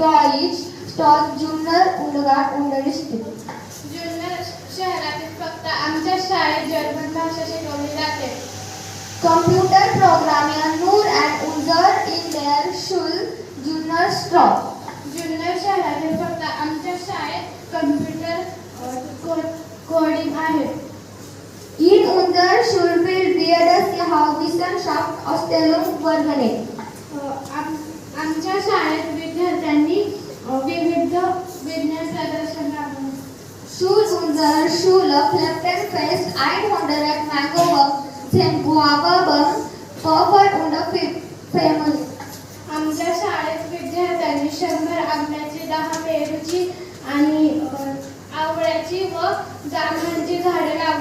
Deutsch Stadt Junior Unterrichtet. Junnar शहरातील फक्त आमच्या शाळेत जर्मन भाषा शिकवली जाते. Computer Programming nur und unser in der Schule Junior Stadt. Junnar शहरातील फक्त आमच्या शाळेत कम्प्युटर कोडिंग आहे. In unserer Schulbild wird es die Hauptwissenschaft-Ausstellung organisiert. आमच्या शाळेत विद्यार्थ्यांनी विविध विज्ञान प्रदर्शन राबवले. Unserer Schule Fest 100 Mangobaum, 10 Guava-Baum, Pfeffer und Family. आमच्या शाळेत विद्यार्थ्यांनी 100 आंब्याची, 10 पेरूची आणि आवळ्याची व जांभळाची झाडे लावली.